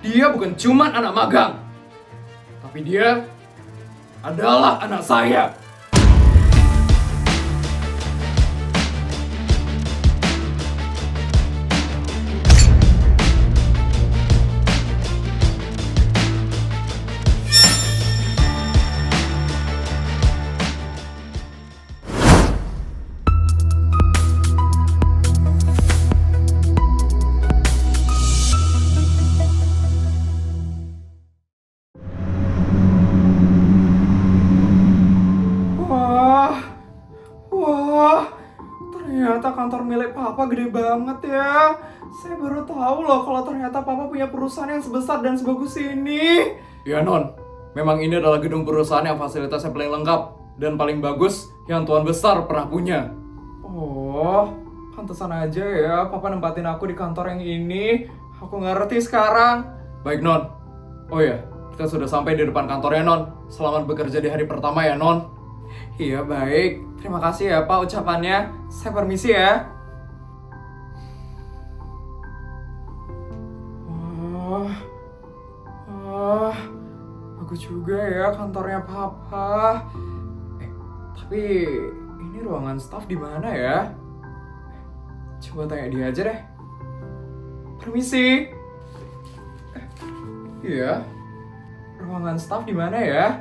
Dia bukan cuma anak magang, tapi dia adalah anak saya. Wah, ternyata kantor milik Papa gede banget ya. Saya baru tahu loh kalau ternyata Papa punya perusahaan yang sebesar dan sebagus ini. Ya Non, memang ini adalah gedung perusahaan yang fasilitasnya paling lengkap dan paling bagus yang Tuan Besar pernah punya. Oh, pantesan aja ya Papa nempatin aku di kantor yang ini. Aku ngerti sekarang. Baik Non. Oh ya, kita sudah sampai di depan kantornya Non. Selamat bekerja di hari pertama ya Non. Iya baik, terima kasih ya Pak ucapannya. Saya permisi ya. Wah, bagus juga ya kantornya Papa. Tapi ini ruangan staff di mana ya? Coba tanya dia aja deh. Permisi. Iya. Ruangan staff di mana ya?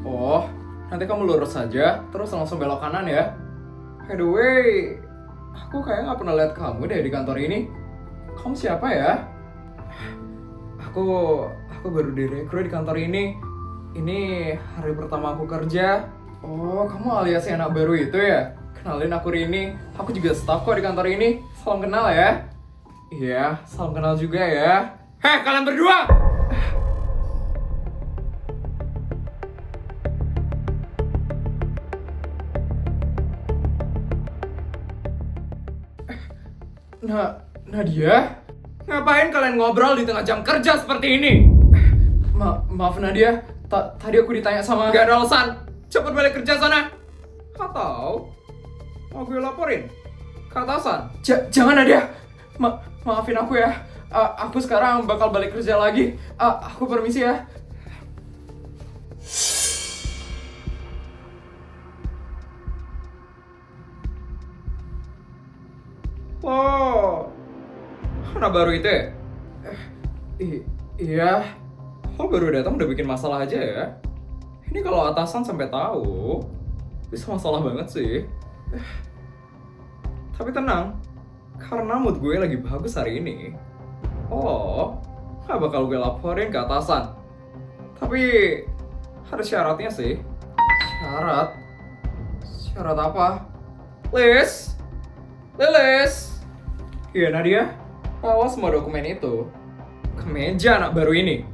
Oh, nanti kamu lurus saja, terus langsung belok kanan ya. By the way, aku kayak nggak pernah lihat kamu deh di kantor ini. Kamu siapa ya? Aku baru direkrut di kantor ini. Ini hari pertama aku kerja. Oh, kamu alias anak baru itu ya? Kenalin aku Rini. Aku juga staff kok di kantor ini. Salam kenal ya. Iya, salam kenal juga ya. Hei, kalian berdua! Nadia? Ngapain kalian ngobrol di tengah jam kerja seperti ini? Maaf Nadia, tadi aku ditanya sama... Gak ada alasan, cepet balik kerja sana. Atau mau gue laporin ke atasan? Jangan Nadia, maafin aku ya. Aku sekarang bakal balik kerja lagi. Aku permisi ya. Oh, anak baru itu ya? Iya, lo baru datang udah bikin masalah aja ya? Ini kalau atasan sampai tahu, bisa masalah banget sih. Tapi tenang, karena mood gue lagi bagus hari ini. Oh, gak bakal gue laporin ke atasan. Tapi ada syaratnya sih. Syarat? Syarat apa? Lilis? Iya Nadia, bawa semua dokumen itu ke meja anak baru ini.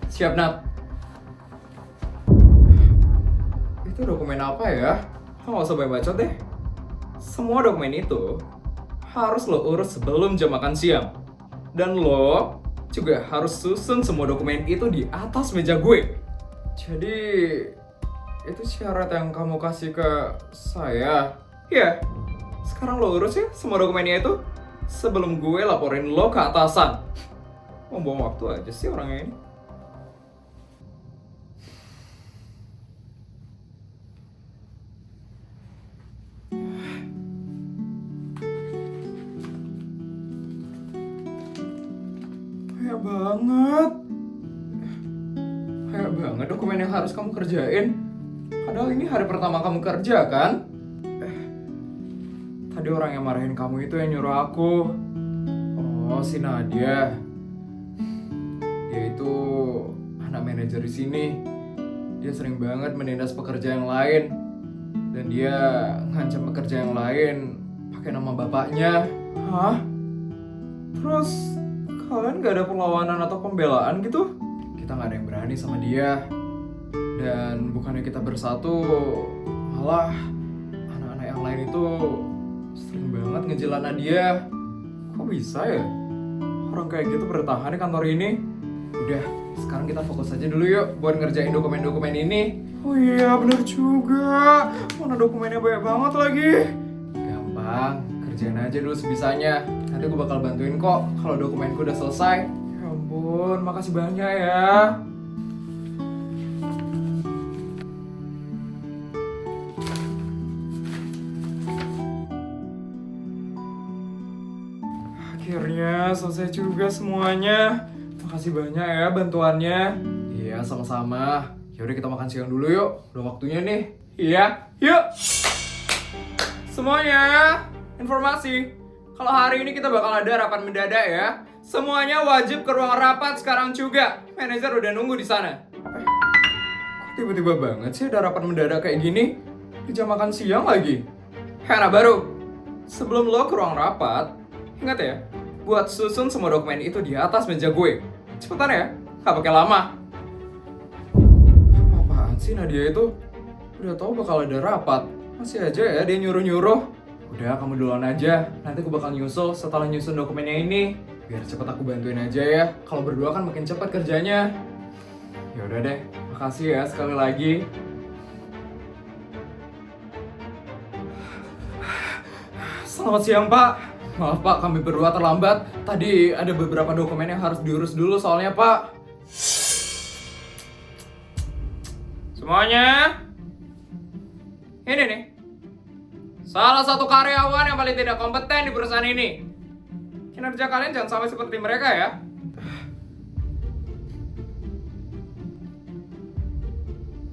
Siap Nat. Itu dokumen apa ya? Lo gak usah banyak bacot deh. Semua dokumen itu harus lo urus sebelum jam makan siang. Dan lo juga harus susun semua dokumen itu di atas meja gue. Jadi itu syarat yang kamu kasih ke saya. Iya, sekarang lo urus ya semua dokumennya itu sebelum gue laporin lo ke atasan. Buang waktu aja sih orangnya ini. Kayak banget dokumen yang harus kamu kerjain. Padahal ini hari pertama kamu kerja kan? Tadi orang yang marahin kamu itu yang nyuruh aku. Oh, si Nadia. Dia itu anak manajer di sini. Dia sering banget menindas pekerja yang lain. Dan dia ngancam pekerja yang lain pakai nama bapaknya. Hah? Terus kalian gak ada perlawanan atau pembelaan gitu? Kita gak ada yang berani sama dia. Dan bukannya kita bersatu, malah anak-anak yang lain itu sering banget ngejelas Nadia. Kok bisa ya? Orang kayak gitu bertahan di kantor ini. Udah, sekarang kita fokus aja dulu yuk buat ngerjain dokumen-dokumen ini. Oh iya, bener juga. Mana dokumennya banyak banget lagi. Gampang, kerjain aja dulu sebisanya. Nanti gue bakal bantuin kok kalau dokumenku udah selesai. Ya ampun. ampun, makasih banyak ya. Akhirnya selesai juga semuanya. Makasih banyak ya bantuannya. Iya, sama-sama. Yaudah kita makan siang dulu yuk. Udah waktunya nih. Iya, yuk. Semuanya, informasi. Kalau hari ini kita bakal ada rapat mendadak ya. Semuanya wajib ke ruang rapat sekarang juga. Manajer udah nunggu di sana. Kok tiba-tiba banget sih ada rapat mendadak kayak gini? Di jam makan siang lagi. Hana baru. Sebelum lo ke ruang rapat, ingat ya, buat susun semua dokumen itu di atas meja gue. Cepetan ya, nggak pakai lama. Apaan sih Nadia itu? Udah tahu bakal ada rapat, masih aja ya dia nyuruh-nyuruh. Udah, kamu duluan aja. Nanti aku bakal nyusul setelah nyusun dokumennya ini. Biar cepet aku bantuin aja ya. Kalau berdua kan makin cepat kerjanya. Ya udah deh, makasih ya sekali lagi. Selamat siang, Pak. Maaf, Pak, kami berdua terlambat. Tadi ada beberapa dokumen yang harus diurus dulu soalnya, Pak. Semuanya. Ini nih. Salah satu karyawan yang paling tidak kompeten di perusahaan ini. Kinerja kalian jangan sampai seperti mereka ya.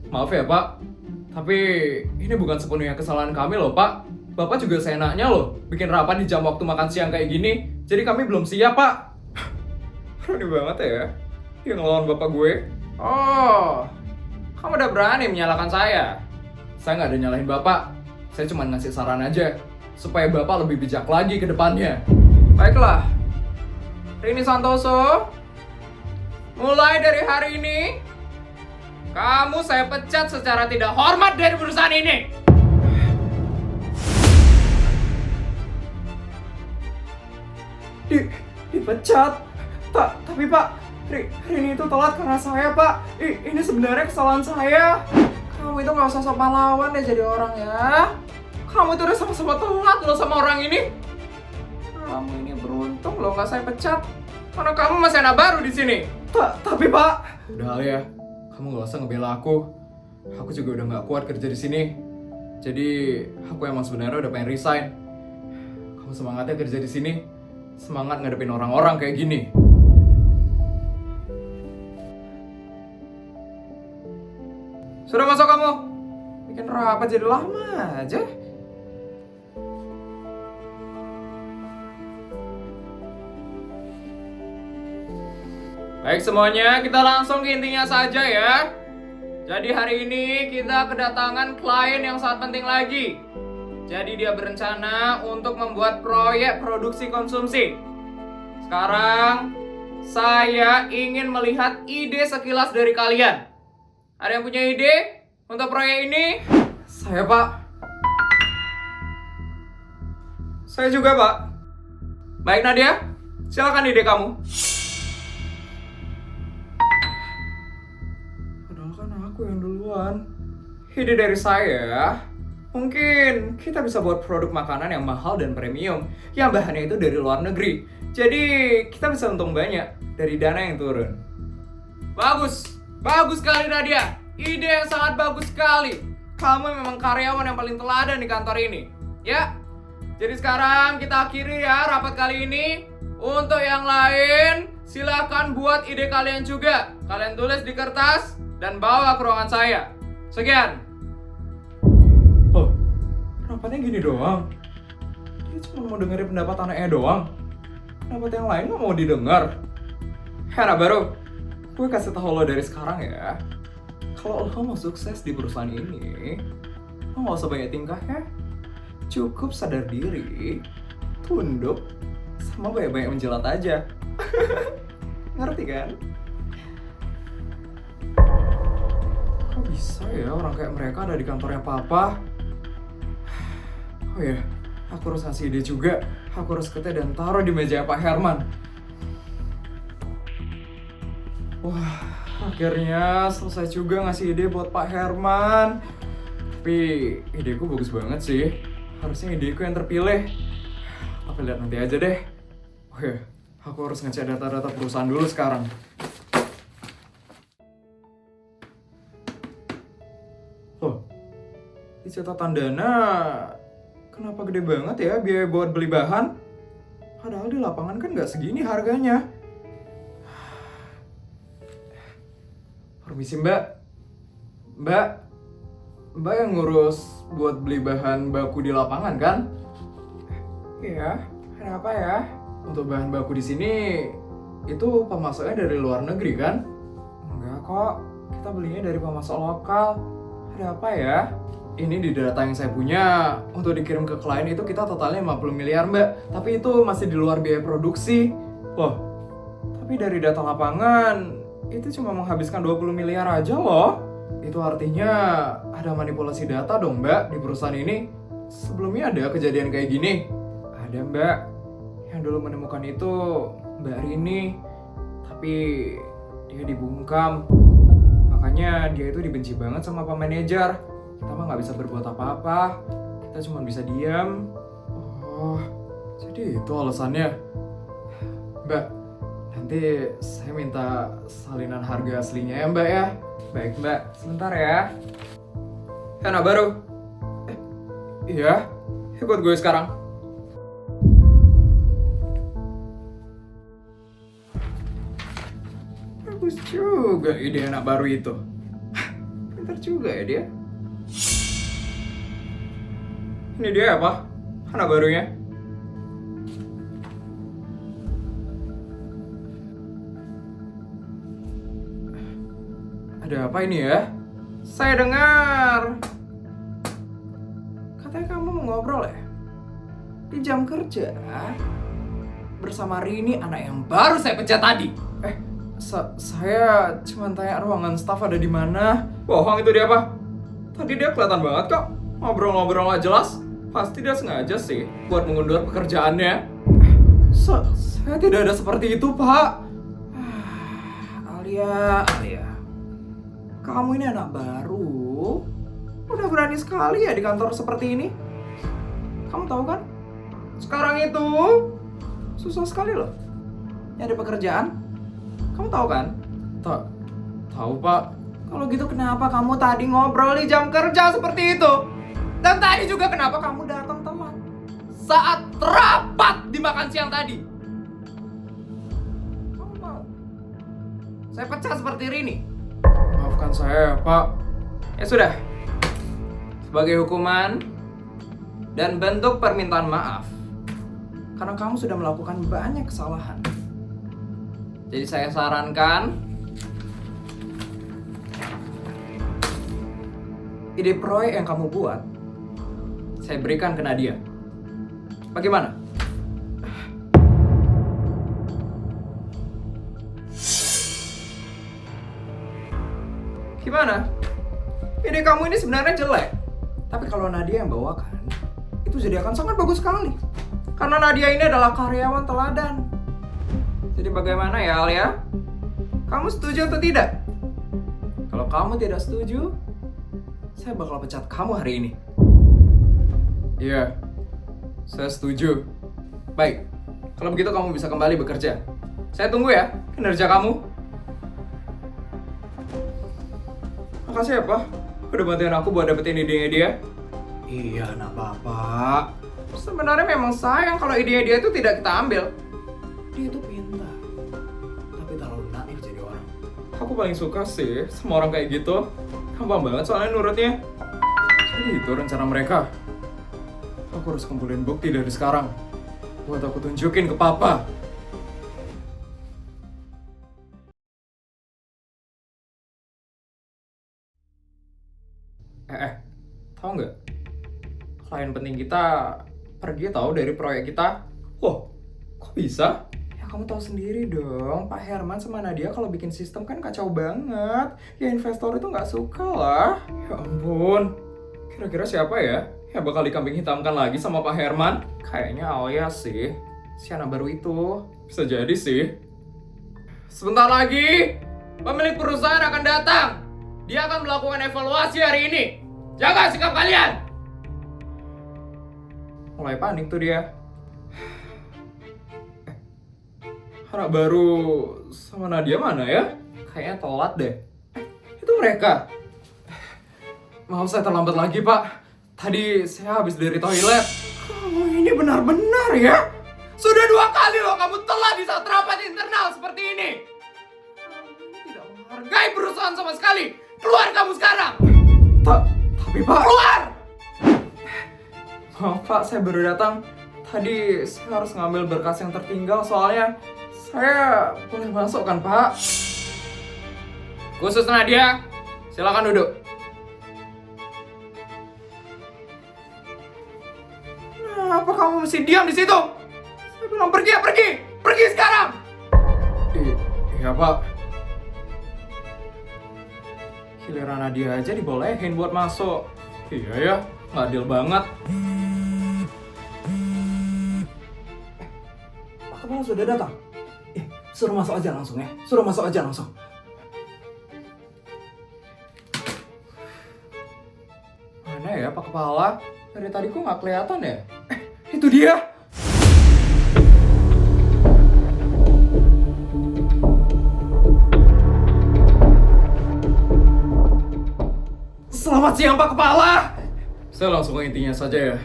Maaf ya, Pak. Tapi ini bukan sepenuhnya kesalahan kami loh, Pak. Bapak juga seenaknya loh bikin rapat di jam waktu makan siang kayak gini. Jadi kami belum siap, Pak. Berani banget ya dia ngelawan bapak gue. Oh, kamu udah berani menyalahkan saya. Saya nggak ada nyalahin bapak. Saya cuma ngasih saran aja supaya bapak lebih bijak lagi ke depannya. Baiklah, Rini Santoso, mulai dari hari ini kamu saya pecat secara tidak hormat dari perusahaan ini. Dipecat? Tapi Pak, Rini itu telat karena saya, Pak. Ini sebenarnya kesalahan saya. Kamu itu nggak usah sok pahlawan deh jadi orang ya. Kamu itu udah sama-sama telat loh sama orang ini. Kamu ini beruntung loh nggak saya pecat. Karena kamu masih anak baru di sini. Tapi Pak. Udah ya, kamu nggak usah ngebela aku. Aku juga udah nggak kuat kerja di sini. Jadi aku emang sebenarnya udah pengen resign. Kamu semangatnya kerja di sini. Semangat ngadepin orang-orang kayak gini. Sudah masuk kamu? Bikin rapat jadi lama aja. Baik semuanya, kita langsung ke intinya saja ya. Jadi hari ini kita kedatangan klien yang sangat penting lagi. Jadi dia berencana untuk membuat proyek produksi konsumsi. Sekarang, saya ingin melihat ide sekilas dari kalian. Ada yang punya ide untuk proyek ini? Saya, Pak. Saya juga, Pak. Baik, Nadia. Silakan ide kamu. Padahal kan aku yang duluan. Ide dari saya, mungkin kita bisa buat produk makanan yang mahal dan premium, yang bahannya itu dari luar negeri. Jadi kita bisa untung banyak dari dana yang turun. Bagus sekali Nadia. Ide yang sangat bagus sekali. Kamu memang karyawan yang paling teladan di kantor ini. Ya. Jadi sekarang kita akhiri ya rapat kali ini. Untuk yang lain, silakan buat ide kalian juga. Kalian tulis di kertas dan bawa ke ruangan saya. Sekian. Oh, rapatnya gini doang. Dia cuma mau dengerin pendapat anaknya doang. Pendapat yang lain nggak mau didengar. Hera baru, gue kasih tahu lo dari sekarang ya. Kalau lo mau sukses di perusahaan ini, lo nggak usah banyak tingkah ya. Cukup sadar diri, tunduk, sama banyak-banyak menjilat aja. Ngerti kan? Kok bisa ya orang kayak mereka ada di kantornya papa? Oh ya, aku harus ngasih ide juga. Aku harus ketik dan taruh di meja Pak Herman. Wah, akhirnya selesai juga ngasih ide buat Pak Herman. Tapi ideku bagus banget sih. Harusnya ideku yang terpilih. Tapi lihat nanti aja deh. Oh ya, aku harus ngecek data-data perusahaan dulu sekarang. Di catatan dana, kenapa gede banget ya biaya buat beli bahan? Padahal di lapangan kan nggak segini harganya. Permisi mbak. Mbak yang ngurus buat beli bahan baku di lapangan kan? Iya, ada apa ya? Untuk bahan baku di sini itu pemasoknya dari luar negeri kan? Enggak kok, kita belinya dari pemasok lokal. Ada apa ya? Ini di data yang saya punya, untuk dikirim ke klien itu kita totalnya 50 miliar mbak. Tapi itu masih di luar biaya produksi. Loh, tapi dari data lapangan, itu cuma menghabiskan 20 miliar aja loh. Itu artinya ada manipulasi data dong mbak di perusahaan ini. Sebelumnya ada kejadian kayak gini? Ada mbak, yang dulu menemukan itu Mbak Rini. Tapi dia dibungkam. Makanya dia itu dibenci banget sama Pak Manajer. Kita mah nggak bisa berbuat apa-apa. Kita cuma bisa diam. Oh, jadi itu alasannya. Mbak, nanti saya minta salinan harga aslinya ya mbak ya. Baik mbak, sebentar ya. Anak baru? Iya, ikut gue sekarang. Bagus juga ide anak baru itu. Pintar juga ya dia. Ini dia apa? Anak barunya. Ada apa ini ya? Saya dengar katanya kamu mau ngobrol ya? Di jam kerja bersama Rini, anak yang baru saya pecat tadi. Saya cuma tanya ruangan staf ada di mana. Bohong itu dia apa? Tadi dia kelihatan banget kok. Ngobrol-ngobrol nggak jelas. Pasti dia sengaja sih buat mengundur pekerjaannya. Saya tidak ada seperti itu, Pak. Alia. Kamu ini anak baru. Udah berani sekali ya di kantor seperti ini. Kamu tahu kan? Sekarang itu susah sekali loh nyari pekerjaan. Kamu tahu kan? Tahu, Pak. Kalau gitu kenapa kamu tadi ngobrol di jam kerja seperti itu? Dan tadi juga kenapa kamu datang telat saat rapat di makan siang tadi? Kamu mau saya pecat seperti Rini? Maafkan saya, Pak. Ya sudah. Sebagai hukuman dan bentuk permintaan maaf, karena kamu sudah melakukan banyak kesalahan. Jadi saya sarankan ide proyek yang kamu buat saya berikan ke Nadia. Bagaimana? Gimana? Ide kamu ini sebenarnya jelek. Tapi kalau Nadia yang bawakan, itu jadi akan sangat bagus sekali. Karena Nadia ini adalah karyawan teladan. Jadi bagaimana ya Alia? Kamu setuju atau tidak? Kalau kamu tidak setuju, saya bakal pecat kamu hari ini. Iya, saya setuju. Baik, kalau begitu kamu bisa kembali bekerja. Saya tunggu ya kinerja kamu. Makasih ya, Pak. Udah bantuin aku buat dapetin idenya dia. Iya, nak Bapak. Sebenarnya memang sayang kalau idenya dia itu tidak kita ambil. Dia itu pintar, tapi terlalu naif jadi orang. Aku paling suka sih sama orang kayak gitu. Gampang banget soalnya nurutnya. Jadi itu rencana mereka. Aku harus kumpulin bukti dari sekarang buat aku tunjukin ke Papa. Tahu nggak? Klien penting kita pergi tahu dari proyek kita. Wah, kok bisa? Ya kamu tahu sendiri dong, Pak Herman sama Nadia kalau bikin sistem kan kacau banget. Ya investor itu nggak suka lah. Ya ampun, kira-kira siapa ya yang bakal dikambing hitamkan lagi sama Pak Herman? Kayaknya Alia sih, si anak baru itu. Bisa jadi sih. Sebentar lagi, pemilik perusahaan akan datang. Dia akan melakukan evaluasi hari ini. Jaga sikap kalian! Mulai panik tuh dia. Anak baru sama Nadia mana ya? Kayaknya telat deh. Itu mereka. Maaf saya terlambat lagi, Pak. Tadi saya habis dari toilet. Kamu ini benar-benar ya? Sudah 2 kali loh kamu telat di saat rapat internal seperti ini. Kamu ini tidak menghargai perusahaan sama sekali. Keluar kamu sekarang. Tapi Pak. Keluar! Maaf Pak, saya baru datang. Tadi saya harus ngambil berkas yang tertinggal soalnya saya boleh masuk kan Pak? Khusus Nadia, silakan duduk. Kenapa kamu mesti diam di situ? Saya bilang pergi ya pergi sekarang. Iya Pak. Giliran Nadia aja dibolehin buat masuk. Iya ya, nggak adil banget. Pak Kepala sudah datang. Suruh masuk aja langsung ya. Suruh masuk aja langsung. Mana ya Pak Kepala? Dari tadi kok nggak kelihatan ya? Itu dia! Selamat siang Pak Kepala! Saya langsung ke intinya saja ya.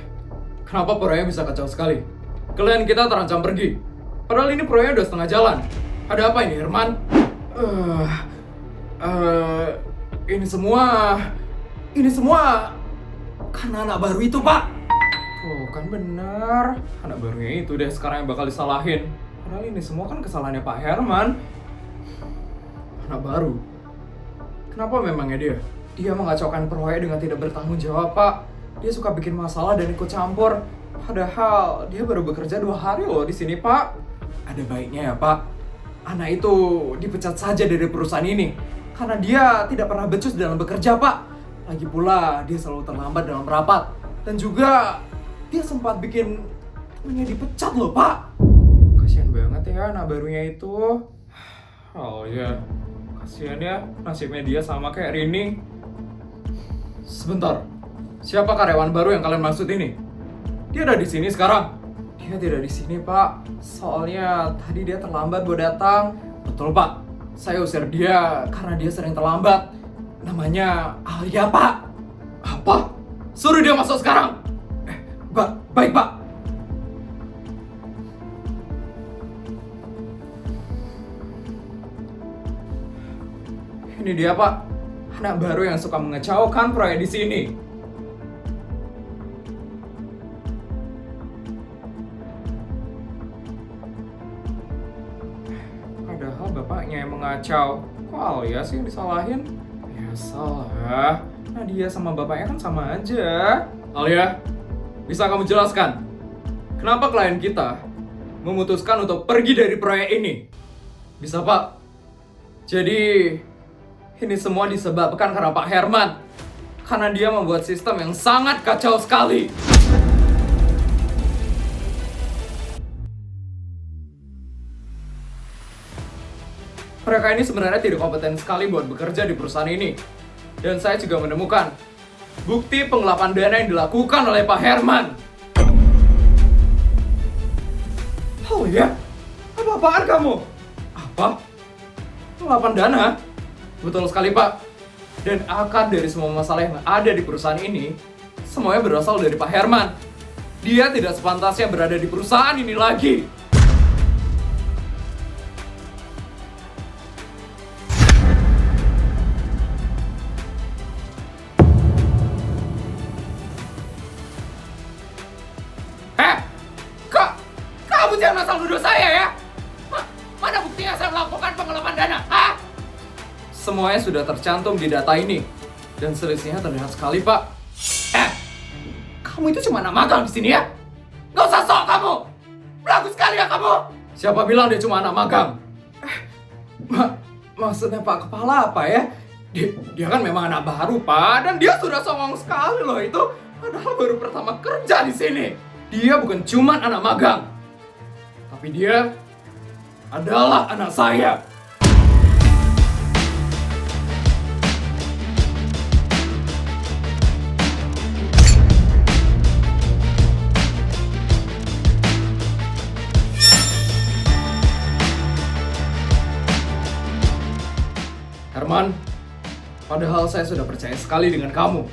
Kenapa proyeknya bisa kacau sekali? Klien kita terancam pergi. Padahal ini proyeknya udah setengah jalan. Ada apa ini Herman? Ini semua karena anak baru itu Pak. Oh kan benar, anak barunya itu deh sekarang yang bakal disalahin. Padahal ini semua kan kesalahannya Pak Herman. Anak baru. Kenapa memangnya dia? Dia mengacaukan proyek dengan tidak bertanggung jawab Pak. Dia suka bikin masalah dan ikut campur. Padahal dia baru bekerja 2 hari loh di sini Pak. Ada baiknya ya Pak, anak itu dipecat saja dari perusahaan ini. Karena dia tidak pernah becus dalam bekerja Pak. Lagi pula dia selalu terlambat dalam rapat. Dan juga dia sempat bikin temannya dipecat loh Pak. Kasian banget ya anak barunya itu. Oh iya, kasian ya nasibnya dia sama kayak Rini. Sebentar, siapa karyawan baru yang kalian maksud ini? Dia ada di sini sekarang? Dia tidak di sini Pak. Soalnya tadi dia terlambat buat datang. Betul Pak, saya usir dia karena dia sering terlambat. Namanya Alia Pak. Apa? Suruh dia masuk sekarang. Baik Pak. Ini dia Pak, anak baru yang suka mengecaukan proyek di sini. Padahal bapaknya yang mengacau. Kok Alia sih yang disalahin? Biasalah, Nadia sama bapaknya kan sama aja. Alia, bisa kamu jelaskan kenapa klien kita memutuskan untuk pergi dari proyek ini? Bisa Pak. Jadi ini semua disebabkan karena Pak Herman. Karena dia membuat sistem yang sangat kacau sekali. Mereka ini sebenarnya tidak kompeten sekali buat bekerja di perusahaan ini. Dan saya juga menemukan bukti penggelapan dana yang dilakukan oleh Pak Herman. Oh ya? Apa-apaan kamu? Apa? Penggelapan dana? Betul sekali Pak. Dan akar dari semua masalah yang ada di perusahaan ini semuanya berasal dari Pak Herman. Dia tidak sepantasnya berada di perusahaan ini lagi. Kamu jangan asal nuduh saya ya. Mana buktinya saya melakukan penggelapan dana? Hah? Semuanya sudah tercantum di data ini. Dan selisihnya terlihat sekali, Pak. Kamu itu cuma anak magang di sini ya? Nggak usah sok kamu. Belagu sekali ya kamu. Siapa bilang dia cuma anak magang? Maksudnya Pak Kepala apa ya? Dia kan memang anak baru, Pak. Dan dia sudah songong sekali loh itu. Padahal baru pertama kerja di sini. Dia bukan cuma anak magang. Tapi dia adalah anak saya. Herman, padahal saya sudah percaya sekali dengan kamu.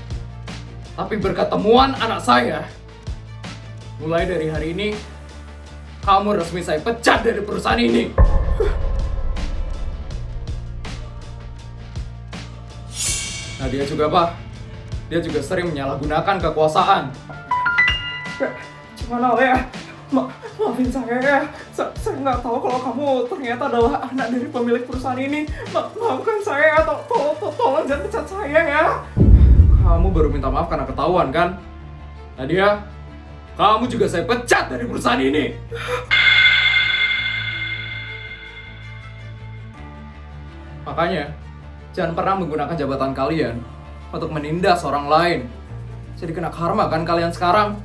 Tapi berkat temuan anak saya, mulai dari hari ini, kamu resmi saya pecat dari perusahaan ini. Nah dia juga Pak, dia juga sering menyalahgunakan kekuasaan. Gimana ya? Maafin saya ya. Saya nggak tahu kalau kamu ternyata adalah anak dari pemilik perusahaan ini. Maafkan saya. Tolong jangan pecat saya ya. Kamu baru minta maaf karena ketahuan kan? Nadia, kamu juga saya pecat dari perusahaan ini. Makanya, jangan pernah menggunakan jabatan kalian untuk menindas orang lain. Jadi kena karma kan kalian sekarang?